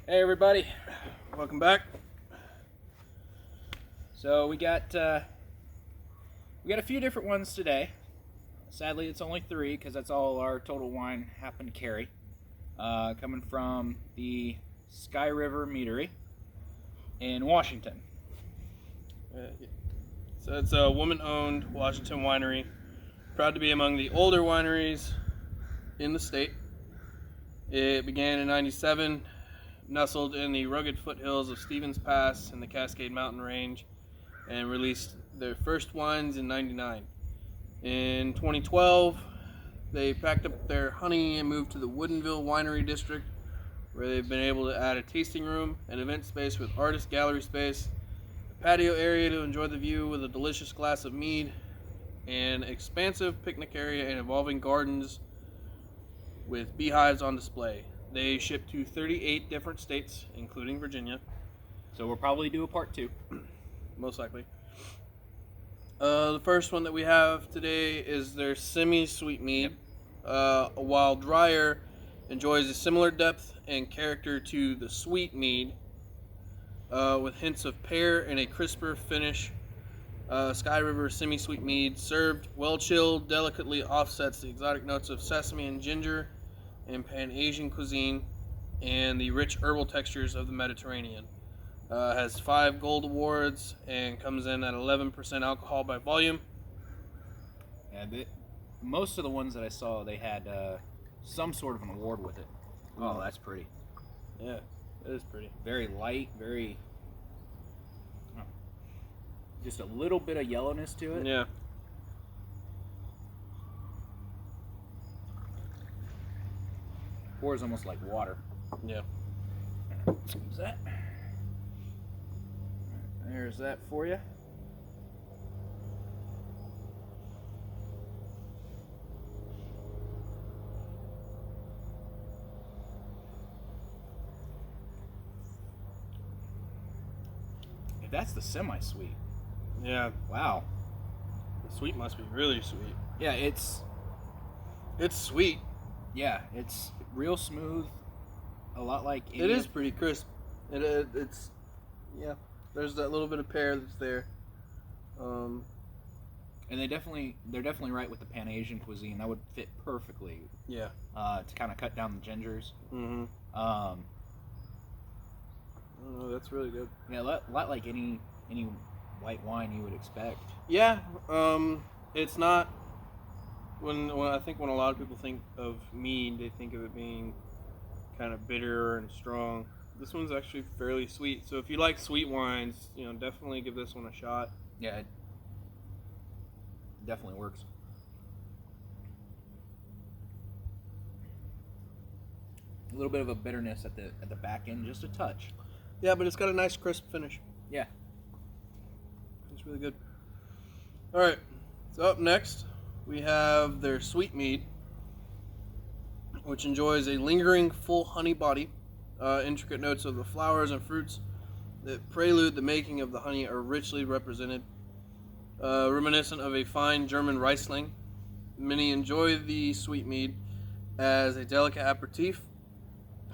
Hey everybody, Welcome back. so we got a few different ones today. Sadly, it's only 3 because that's all our total wine happened to carry. Coming from the River Meadery in Washington. So it's a woman-owned Washington winery, proud to be among the older wineries in the state. It began in '97, nestled in the rugged foothills of Stevens Pass in the Cascade Mountain Range, and released their first wines in '99. In 2012, they packed up their honey and moved to the Woodinville Winery District, where they've been able to add a tasting room, an event space with artist gallery space, a patio area to enjoy the view with a delicious glass of mead, an expansive picnic area and evolving gardens with beehives on display. They ship to 38 different states, including Virginia. So we'll probably do a part 2. Most likely. The first one that we have today is their SemiSweet Mead. While drier, enjoys a similar depth and character to the sweet mead, with hints of pear and a crisper finish. Sky River SemiSweet Mead, served well chilled, delicately offsets the exotic notes of sesame and ginger and Pan-Asian cuisine and the rich herbal textures of the Mediterranean. Has 5 gold awards and comes in at 11% alcohol by volume. And most of the ones that I saw, they had some sort of an award with it. Oh, that's pretty. Yeah, it is pretty. Very light, just a little bit of yellowness to it. Yeah. Pours almost like water. Yeah. What's that? There's that for you. That's the semi-sweet. Yeah. Wow. The sweet must be really sweet. Yeah, it's sweet. Yeah, it's real smooth. A lot like It is pretty crisp. It's yeah. There's that little bit of pear that's there. And they're definitely right with the Pan-Asian cuisine. That would fit perfectly. Yeah. To kind of cut down the gingers. Mm-hmm. Oh, that's really good. Yeah, a lot like any white wine you would expect. Yeah. It's not. When I think when a lot of people think of mead, they think of it being kind of bitter and strong. This one's actually fairly sweet. So if you like sweet wines, definitely give this one a shot. Yeah, it definitely works. A little bit of a bitterness at the back end, just a touch. Yeah, but it's got a nice crisp finish. Yeah. It's really good. All right. So up next, we have their sweet mead, which enjoys a lingering full honey body. Intricate notes of the flowers and fruits that prelude the making of the honey are richly represented, reminiscent of a fine German Riesling. Many enjoy the sweet mead as a delicate aperitif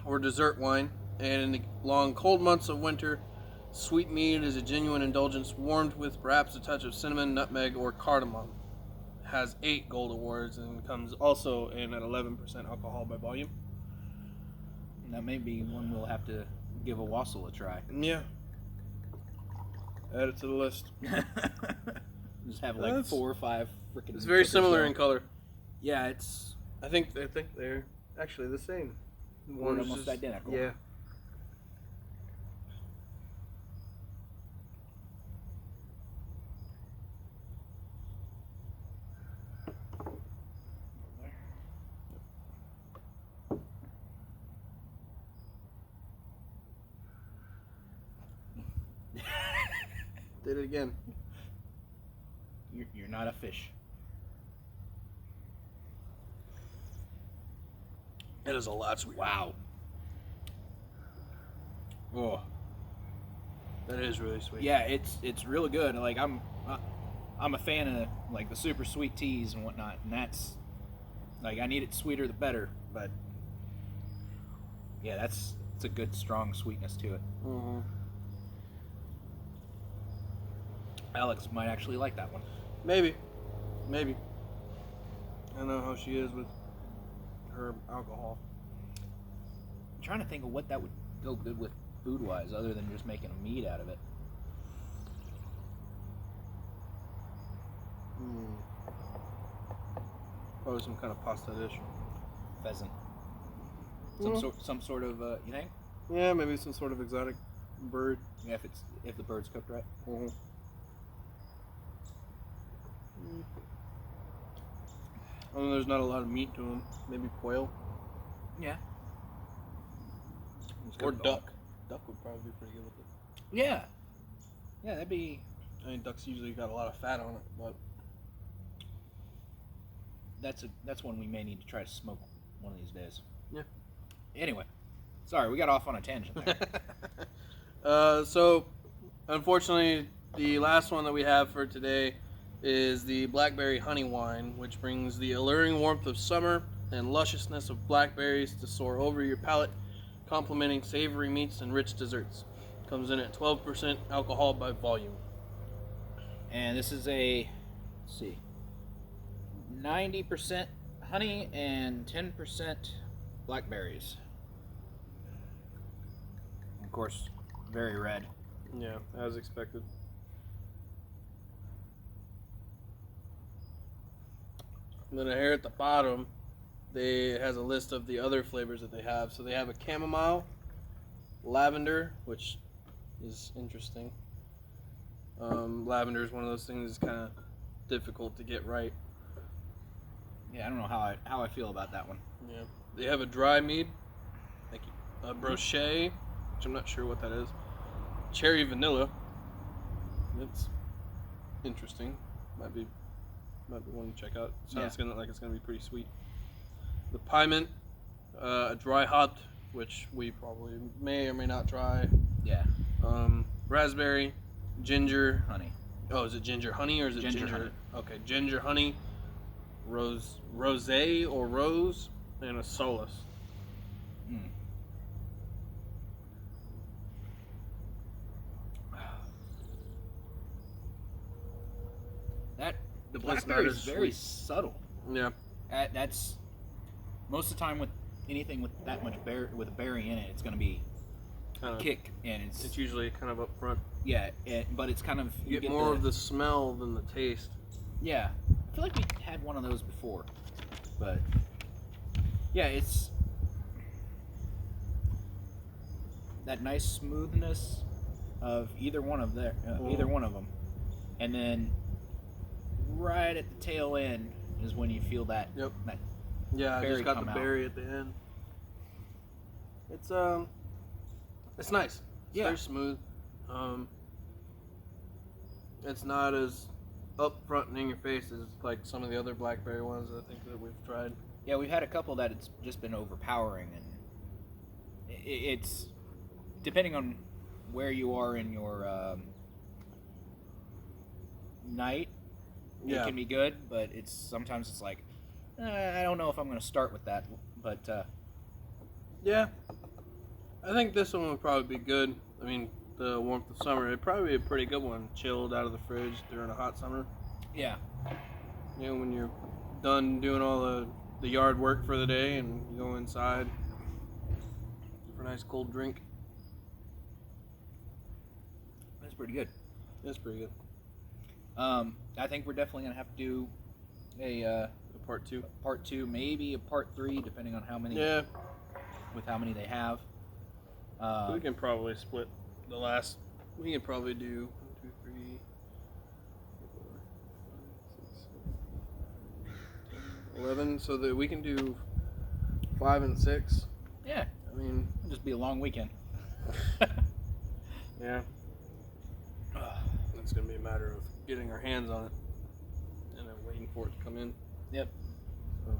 or dessert wine, and in the long cold months of winter, sweet mead is a genuine indulgence warmed with perhaps a touch of cinnamon, nutmeg, or cardamom. Has 8 gold awards and comes also in at 11% alcohol by volume. That may be one we'll have to give a wassail a try. Yeah. Add it to the list. Just have like 4 or 5 freaking. It's very similar in color. Yeah, it's. I think they're actually the same. One's almost identical. Yeah. Did it again. You're not a fish. It is a lot sweet. Wow. Oh. That is really sweet. Yeah, it's really good. Like I'm a fan of like the super sweet teas and whatnot, and that's like I need it sweeter the better. But yeah, It's a good, strong sweetness to it. Mm-hmm. Alex might actually like that one. Maybe. I don't know how she is with her alcohol. I'm trying to think of what that would go good with food-wise, other than just making a mead out of it. Probably some kind of pasta dish. Pheasant. Some sort of, you think? Yeah, maybe some sort of exotic bird. Yeah, if the bird's cooked right. Mm-hmm. I mean, there's not a lot of meat to them. Maybe quail. Yeah. Or duck. Duck would probably be pretty good with it. Yeah. Yeah, that'd be... I mean, duck's usually got a lot of fat on it, but... That's one we may need to try to smoke one of these days. Yeah. Anyway. Sorry, we got off on a tangent there. So, unfortunately, the last one that we have for today is the blackberry honey wine, which brings the alluring warmth of summer and lusciousness of blackberries to soar over your palate, complementing savory meats and rich desserts. Comes in at 12% alcohol by volume. And this is a, let's see, 90% honey and 10% blackberries. Of course, very red. Yeah, as expected. And then here at the bottom, it has a list of the other flavors that they have. So they have a chamomile, lavender, which is interesting. Lavender is one of those things that's kind of difficult to get right. Yeah, I don't know how I feel about that one. Yeah. They have a dry mead, thank you. A brochet, which I'm not sure what that is. Cherry vanilla. It's interesting. Might be one to check out. Sounds like it's gonna be pretty sweet. The piment, a dry hop, which we probably may or may not try. Yeah. Raspberry, ginger, Honey. Oh, is it ginger honey or is it ginger? Honey. Okay, ginger honey, rosé or rose, and a solace. Mm. The blackberry is very subtle. Yeah. That's most of the time with anything with that much with a berry in it, it's going to be a kick, and it's usually kind of up front. Yeah, but it's kind of you get more of the smell than the taste. Yeah, I feel like we had one of those before, but yeah, it's that nice smoothness of either one of them, and then right at the tail end is when you feel that. Yep. That yeah, I just got the berry at the end. It's nice. It's very smooth. It's not as up front and in your face as like some of the other blackberry ones I think that we've tried. Yeah, we've had a couple that it's just been overpowering, and it's depending on where you are in your night. It can be good, but sometimes it's like I don't know if I'm going to start with that. But yeah, I think this one would probably be good. I mean, the warmth of summer, it'd probably be a pretty good one, chilled out of the fridge during a hot summer. Yeah. You know, when you're done doing all the yard work for the day and you go inside for a nice cold drink. That's pretty good. That's pretty good. I think we're definitely going to have to do a part two. Part two, maybe a part three, depending on how many. Yeah. With how many they have. We can probably split the last. We can probably do 1, 2, 3, 4, 5, 6, 7, 11, so that we can do 5 and 6. Yeah. I mean, it'll just be a long weekend. Yeah. It's gonna be a matter of getting our hands on it and then waiting for it to come in. Yep. So.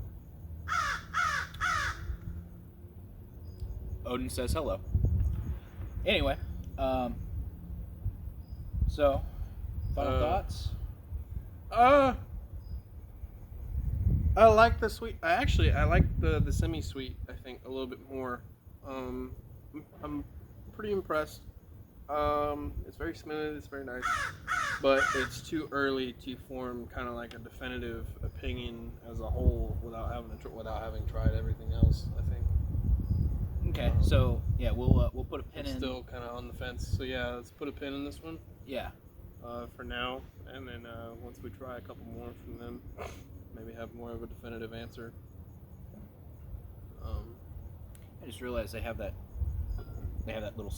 Odin says hello. Anyway, so final thoughts. I like the sweet. I like the SemiSweet. I think a little bit more. I'm pretty impressed. It's very smooth. It's very nice, but it's too early to form kind of like a definitive opinion as a whole without having tried everything else. I think. Okay, so yeah, we'll put a pin It's in. still kind of on the fence. So yeah, let's put a pin in this one. Yeah. For now, and then once we try a couple more from them, maybe have more of a definitive answer. I just realized they have that little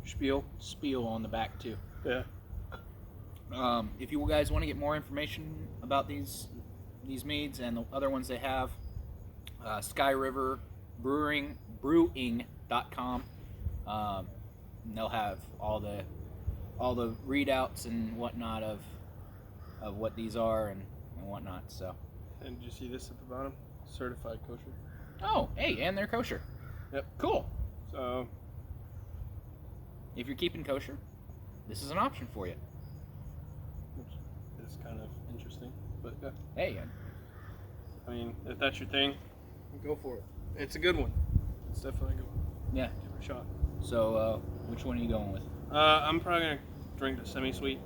spiel on the back too. Yeah. If you guys want to get more information about these meads and the other ones they have, Sky River Brewing.com. They'll have all the readouts and whatnot of what these are and whatnot. So. And did you see this at the bottom? Certified kosher. Oh, hey, and they're kosher. Yep. Cool. So, if you're keeping kosher, this is an option for you. which is kind of interesting, but yeah. Hey, I mean, if that's your thing, go for it. It's a good one. It's definitely a good one. yeah. Give it a shot. So, which one are you going with? I'm probably gonna drink the SemiSweet.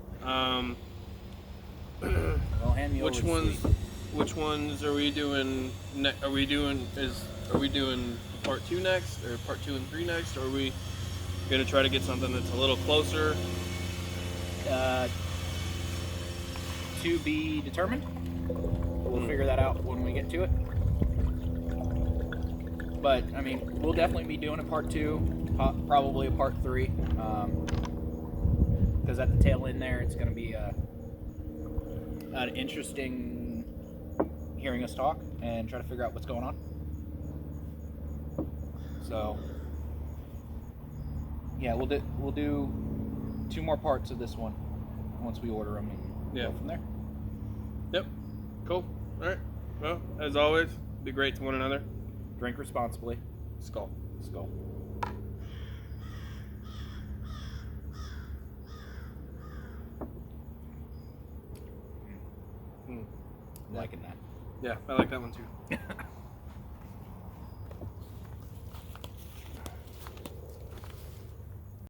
Well, hand me over the sweet. Which ones are we doing? Are we doing part 2 next, or part 2 and 3 next, or are we gonna try to get something that's a little closer? To be determined. We'll figure that out when we get to it. But I mean, we'll definitely be doing a part 2, probably a part 3, because at the tail end there, it's going to be an interesting hearing us talk and try to figure out what's going on. So yeah, we'll do 2 more parts of this one once we order them and go from there. Yep. Cool. All right. Well, as always, be great to one another. Drink responsibly. Skål. Skål. Liking that. Yeah, I like that one too.